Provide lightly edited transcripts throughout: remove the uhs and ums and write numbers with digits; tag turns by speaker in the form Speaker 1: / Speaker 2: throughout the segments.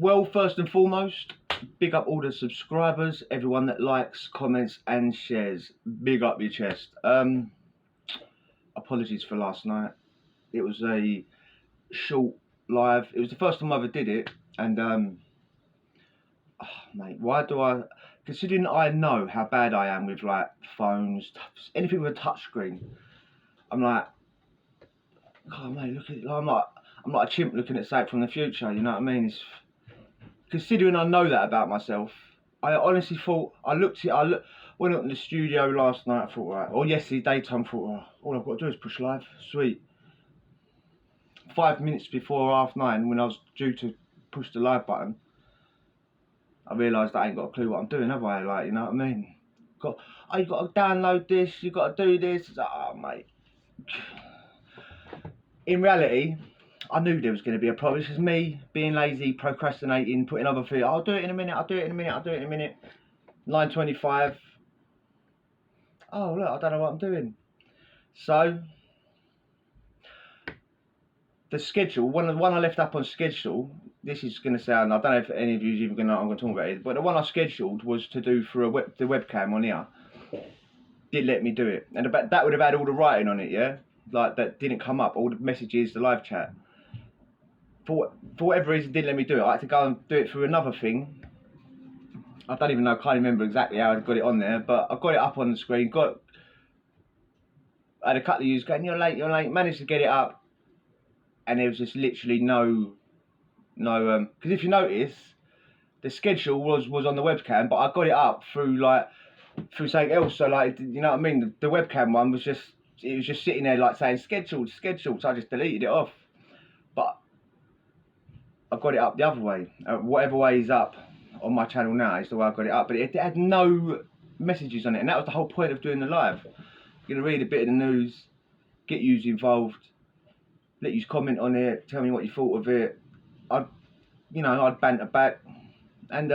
Speaker 1: Well, first and foremost, big up all the subscribers, everyone that likes, comments and shares. Big up your chest. Apologies for last night. It was a short live. It was the first time I ever did it, and mate, why do I? Considering I know how bad I am with like phones, anything with a touch screen, I'm like, oh mate, look at it. I'm like a chimp looking at something from the future. You know what I mean? Considering I know that about myself, I honestly thought went up in the studio last night. I thought, right, or yesterday daytime, I thought, oh, all I've got to do is push live. Sweet. 5 minutes before 9:30, when I was due to push the live button, I realised I ain't got a clue what I'm doing, have I? Like, you know what I mean? You got to download this. You got to do this. It's like, oh, mate. In reality, I knew there was going to be a problem. It's just me being lazy, procrastinating, putting other things. I'll do it in a minute. I'll do it in a minute. I'll do it in a minute. 9:25. Oh look, I don't know what I'm doing. So the schedule, one I left up on schedule. This is going to sound. I don't know if any of you even going to know what I'm going to talk about it. But the one I scheduled was to do for the webcam on here. Did let me do it, and that would have had all the writing on it. Yeah, like that didn't come up. All the messages, the live chat. For whatever reason, didn't let me do it. I had to go and do it through another thing. I don't even know, I can't remember exactly how I got it on there, but I got it up on the screen. I had a couple of users going, you're late. Managed to get it up, and there was just literally no. Because if you notice, the schedule was on the webcam, but I got it up through something else. So like, you know what I mean? The webcam one was just sitting there like saying scheduled. So I just deleted it off. But I got it up the other way. Whatever way is up on my channel now is the way I got it up. But it had no messages on it, and that was the whole point of doing the live. You're gonna read a bit of the news, get you involved, let you comment on it, tell me what you thought of it. I'd banter back, and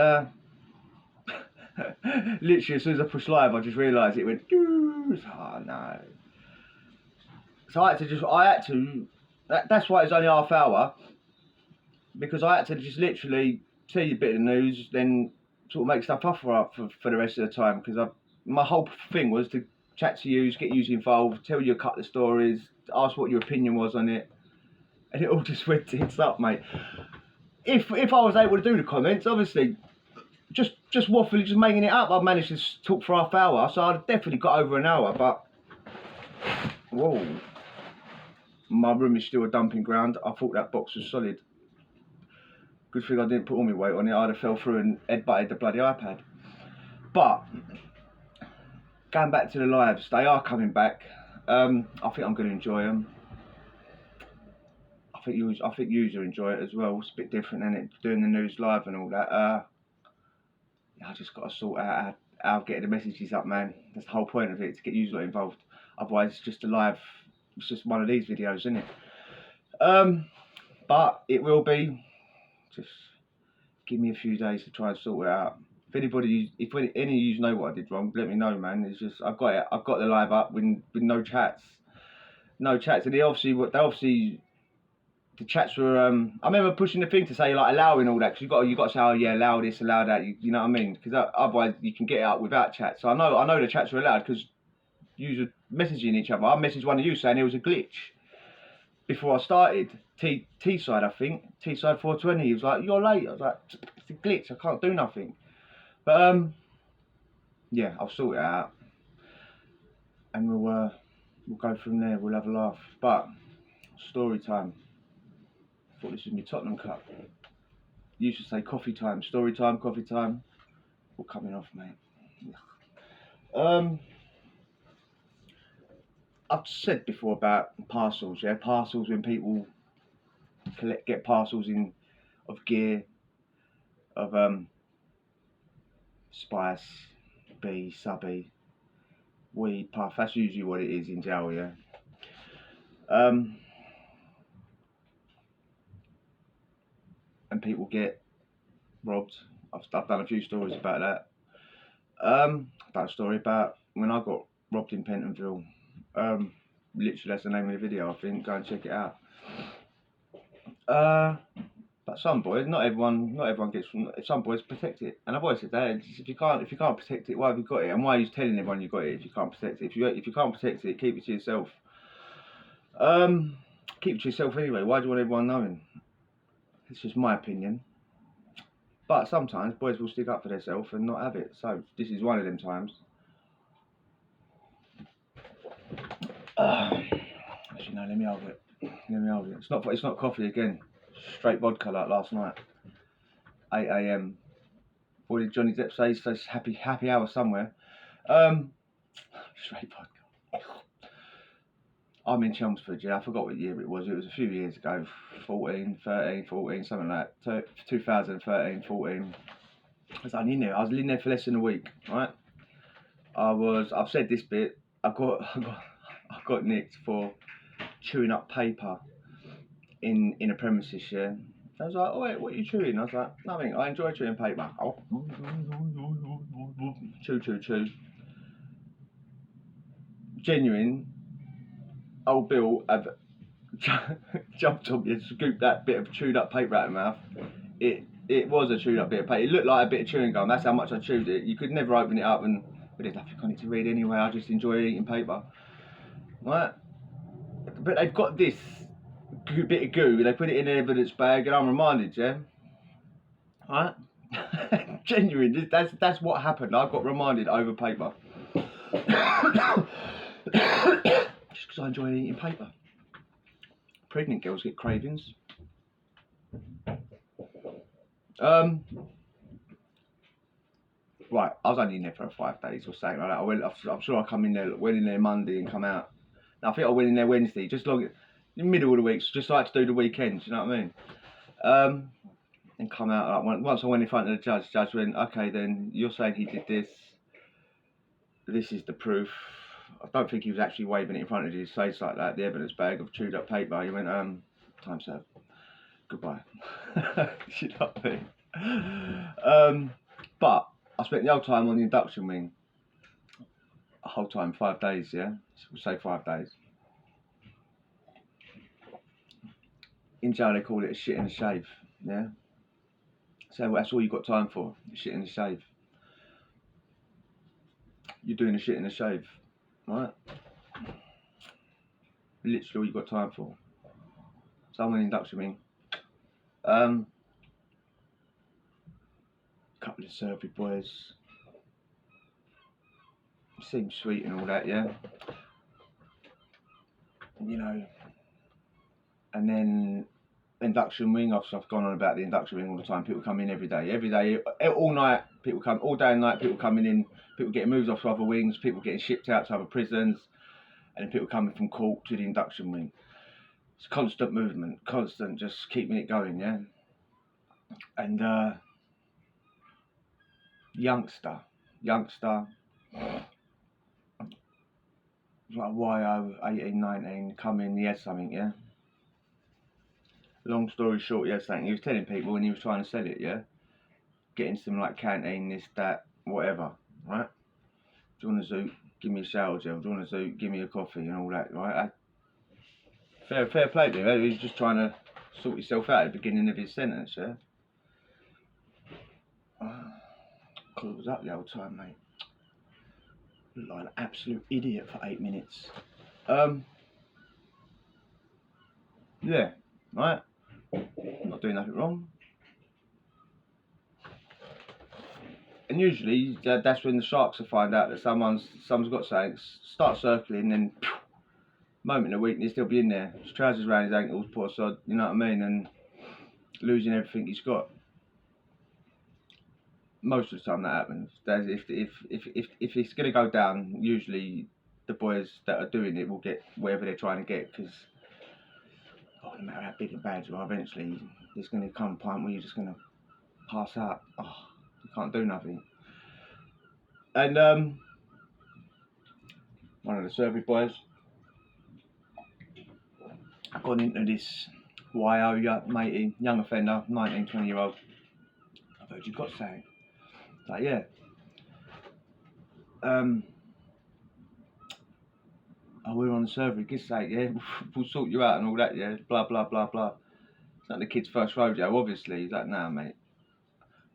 Speaker 1: literally as soon as I pushed live, I just realised it went. Oh no! So that's why it's only half hour, because I had to just literally tell you a bit of the news, then sort of make stuff up for the rest of the time, because my whole thing was to chat to you, get you involved, tell you a couple of stories, ask what your opinion was on it, and it all just went tits up, mate. If I was able to do the comments, obviously, just waffling, just making it up, I've managed to talk for half hour, so I'd definitely got over an hour. But whoa, my room is still a dumping ground. I thought that box was solid. Good thing I didn't put all my weight on it. I'd have fell through and headbutted the bloody iPad. But going back to the lives, they are coming back. I think I'm going to enjoy them. I think you enjoy it as well. It's a bit different, isn't it? Doing the news live and all that. I just got to sort out how getting the messages up, man. That's the whole point of it, to get you involved. Otherwise, it's just a live. It's just one of these videos, isn't it? But it will be. Just give me a few days to try and sort it out. If any of you know what I did wrong, let me know, man. It's just I've got the live up with no chats, and the chats were. I remember pushing the thing to say like allowing all that, because you got to say, oh yeah, allow this, allow that. You know what I mean? Because otherwise you can get it up without chat. So I know the chats were allowed because you were messaging each other. I messaged one of you saying there was a glitch before I started. T-side, I think. T-side 420. He was like, you're late. I was like, it's a glitch. I can't do nothing. But yeah, I'll sort it out, and we'll go from there. We'll have a laugh. But story time. I thought this was my Tottenham cup. Used to say coffee time, story time, coffee time. All coming off, mate. I've said before about parcels. Yeah, parcels, when people get parcels of gear, of spice, bee, subby, weed, puff. That's usually what it is in jail. Yeah. And people get robbed. I've done a few stories about that. About a story about when I got robbed in Pentonville. Literally, that's the name of the video. I think. Go and check it out. But But some boys, not everyone gets from. Some boys protect it, and I've always said that if you can't protect it, why have you got it? And why are you telling everyone you got it if you can't protect it? If you can't protect it, keep it to yourself. Keep it to yourself anyway. Why do you want everyone knowing? It's just my opinion. But sometimes boys will stick up for themselves and not have it. So this is one of them times. Actually, no, let me hold it. It's not coffee again. Straight vodka like last night. 8 AM. What did Johnny Depp say? He says happy hour somewhere. Straight vodka. I'm in Chelmsford, yeah. I forgot what year it was. It was a few years ago. 14, something like that. 2013, 14. I was in there. I was in there for less than a week, right? I've said this bit. I got nicked for chewing up paper in a premises, yeah. I was like, oh wait, what are you chewing? I was like, nothing, I enjoy chewing paper. Oh. Chew. Genuine, old Bill have jumped on me and scooped that bit of chewed up paper out of my mouth. It was a chewed up bit of paper. It looked like a bit of chewing gum. That's how much I chewed it. You could never open it up, but there's nothing on it to read anyway. I just enjoy eating paper. Right? But they've got this bit of goo. They put it in an evidence bag, and I'm reminded, yeah. Right? Genuine. That's what happened. I got reminded over paper. Just because I enjoy eating paper. Pregnant girls get cravings. Right, I was only in there for 5 days or something like that. I'm sure I went in there Monday and come out. Now, I think I went in there Wednesday, just long in the middle of the week, just like to do the weekends, you know what I mean? And come out, like, once I went in front of the judge went, okay then, you're saying he did this, this is the proof. I don't think he was actually waving it in front of his face like that, the evidence bag of chewed up paper. He went, time served, goodbye. You know what I mean? But I spent the whole time on the induction wing. The whole time, 5 days, yeah? We'll say 5 days. In jail they call it a shit and a shave, yeah? So that's all you've got time for, a shit and a shave. You're doing a shit and a shave, right? Literally all you've got time for. So I'm on the induction wing. Couple of survey boys. Seems sweet and all that, yeah? You know, and then induction wing, I've gone on about the induction wing all the time. People come in every day, all night, people come, all day and night, people coming in, people getting moved off to other wings, people getting shipped out to other prisons, and then people coming from court to the induction wing. It's constant movement, constant, just keeping it going, yeah? And youngster, like YO, 18, 19, come in, he had something, yeah? Long story short, he had something. He was telling people when he was trying to sell it, yeah? Getting some like canteen, this, that, whatever, right? Do you want a zoot? Give me a shower gel. Do you want a zoot? Give me a coffee and all that, right? Fair play to him. He was just trying to sort himself out at the beginning of his sentence, yeah? God, it was up the old time, mate. Looked like an absolute idiot for 8 minutes. Yeah, right? I'm not doing nothing wrong. And usually that's when the sharks will find out that someone's got something, start circling, and moment of weakness, they'll be in there. His trousers around his ankles, poor sod, you know what I mean, and losing everything he's got. Most of the time that happens. If it's going to go down, usually the boys that are doing it will get whatever they're trying to get, because no matter how big and bad you are, eventually there's going to come a point where you're just going to pass out. Oh, you can't do nothing. And one of the survey boys, I've gone into this YO matey, young offender, 19, 20-year-old. I've heard you've got something. Like, yeah. Oh, we're on the survey, good sake, yeah. We'll sort you out and all that, yeah. Blah, blah, blah, blah. It's not the kid's first rodeo, obviously. He's like, nah, mate.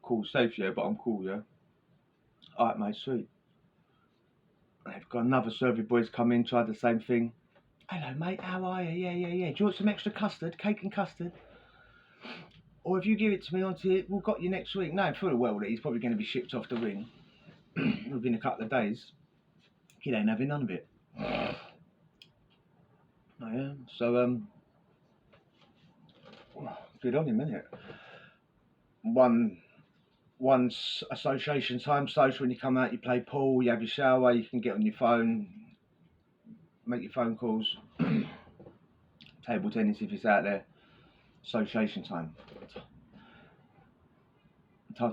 Speaker 1: Cool, safe, yeah, but I'm cool, yeah. Alright, mate, sweet. They've got another survey boys come in, tried the same thing. Hello, mate, how are you? Yeah. Do you want some extra custard, cake and custard? Or if you give it to me onto it, we'll got you next week. No, full well that he's probably going to be shipped off the wing within a couple of days. He ain't having none of it. Oh yeah, so good on him, isn't it? One association time, social, when you come out, you play pool, you have your shower, you can get on your phone, make your phone calls, table tennis if it's out there, association time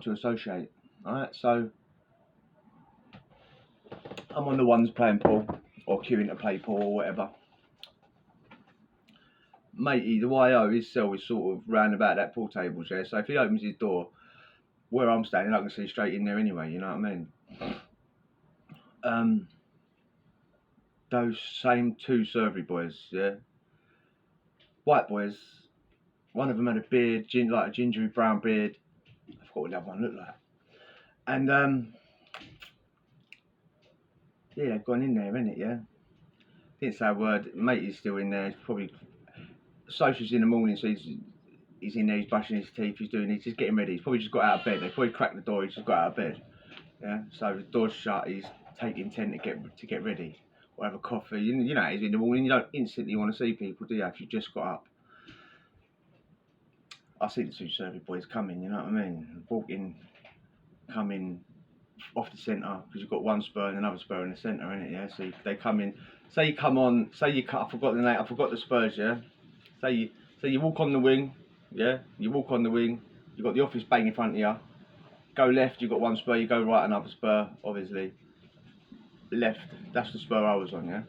Speaker 1: to associate. Alright, so I'm on the ones playing pool, or queuing to play pool or whatever. Matey, the YO, his cell is sort of round about that pool table, yeah, so if he opens his door, where I'm standing, I can see straight in there anyway, you know what I mean? Those same two survey boys, yeah, white boys, one of them had a beard, like a gingery brown beard, I forgot what the other one looked like, and yeah, they've gone in there, innit, yeah, didn't say a word. Matey's still in there, he's probably, social's in the morning, so he's in there, he's brushing his teeth, he's just getting ready, he's probably just got out of bed, they probably cracked the door, he's just got out of bed, yeah, so the door's shut, he's taking 10 to get ready, or have a coffee, you know, it's in the morning, you don't instantly want to see people, do you, if you just got up. I see the two survey boys coming, you know what I mean, coming off the centre, because you've got one spur and another spur in the centre, innit, yeah, so they come in, say you come on, say you cut, I forgot the spurs, yeah, say you walk on the wing, yeah, you walk on the wing, you've got the office bang in front of you, go left, you've got one spur, you go right, another spur, obviously, left, that's the spur I was on, yeah.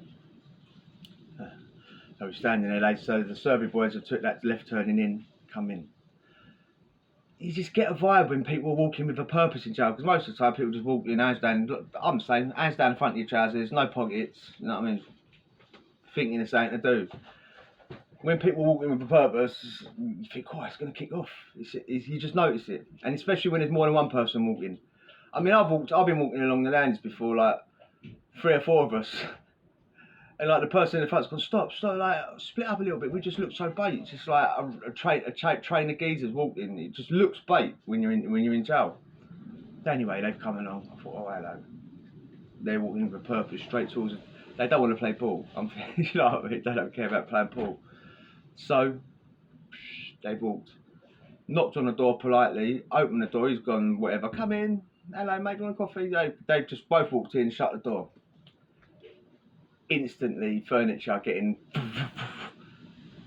Speaker 1: So we're standing there later, so the survey boys have took that left turning in, come in. You just get a vibe when people are walking with a purpose in jail, because most of the time people just walk in, hands down, I'm the same, hands down the front of your trousers, no pockets, you know what I mean, thinking there's something to do. When people walk in with a purpose, you think, oh, it's going to kick off. You just notice it, and especially when there's more than one person walking. I mean, I've been walking along the lanes before, like 3 or 4 of us, and like the person in the front's gone, stop, like split up a little bit. We just look so bait. It's just like a train of geezers walking. It just looks bait when you're in jail. Anyway, they've come along. I thought, oh hello. They're walking with a purpose, straight towards. They don't want to play pool. You know what I mean? They don't care about playing pool. So they've walked, knocked on the door politely, opened the door. He's gone, whatever. Come in. Hello, mate. Do you want a coffee? They've just both walked in, shut the door. Instantly, furniture getting,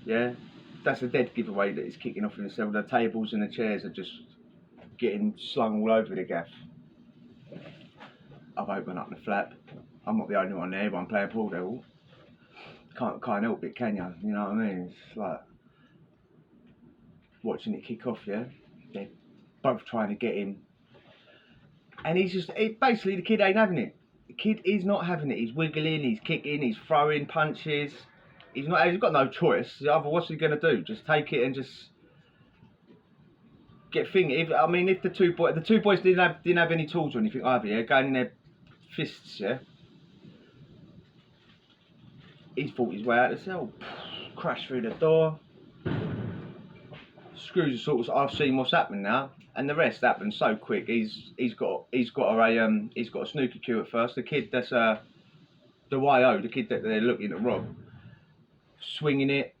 Speaker 1: yeah, that's a dead giveaway that it's kicking off in the cell. The tables and the chairs are just getting slung all over the gaff. I've opened up the flap. I'm not the only one there, everyone playing pool there. Can't help it, can you? You know what I mean? It's like watching it kick off, yeah? They're both trying to get him. And basically the kid ain't having it. The kid is not having it. He's wiggling, he's kicking, he's throwing punches. He's got no choice. What's he gonna do? Just take it and just get fingered. If the two boys didn't have any tools or anything either, yeah, going in their fists, yeah. He's fought his way out of the cell. Crashed through the door. Screws are sort of. I've seen what's happening now, and the rest happened so quick. He's got a snooker cue at first. The kid that's the YO, the kid that they're looking to rob, swinging it.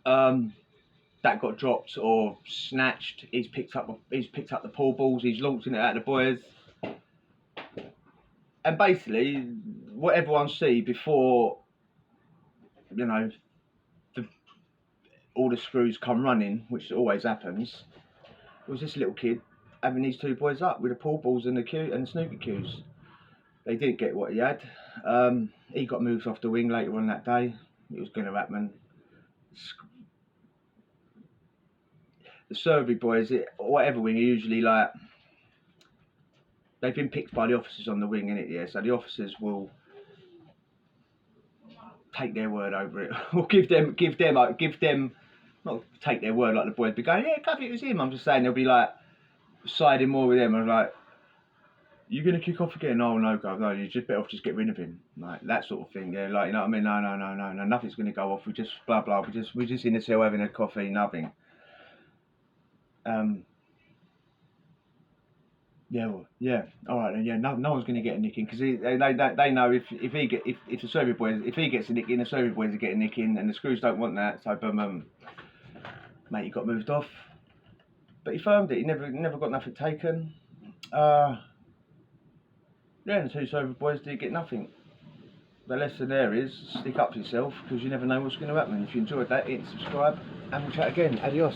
Speaker 1: That got dropped or snatched. He's picked up the pool balls. He's launching it at the boys, and basically what everyone see before, you know, all the screws come running, which always happens. It was this little kid having these two boys up with the pool balls and the snooker cues. They didn't get what he had. He got moved off the wing later on that day. It was going to happen. The survey boys, whatever wing, are usually like, they've been picked by the officers on the wing, innit? Yeah, so the officers will take their word over it, or give them not take their word like the boys be going, yeah, Cuffy, it was him. I'm just saying they'll be like siding more with them. I'm like, you're gonna kick off again? Oh no, God, no, you just better off just get rid of him, like that sort of thing. Yeah, like, you know what I mean? No, nothing's gonna go off. We just blah blah. We're just in the cell having a coffee, nothing. Yeah, well, yeah, all right then. Yeah, no one's gonna get a nick in because they know if the Serbian boys, if he gets a nick in, the Serbian boys are getting a nick in, and the Screws don't want that. So, mate, he got moved off, but he firmed it. He never got nothing taken. Yeah, the 2 Serbian boys did get nothing. The lesson there is stick up to yourself because you never know what's going to happen. If you enjoyed that, hit subscribe and we'll chat again. Adios.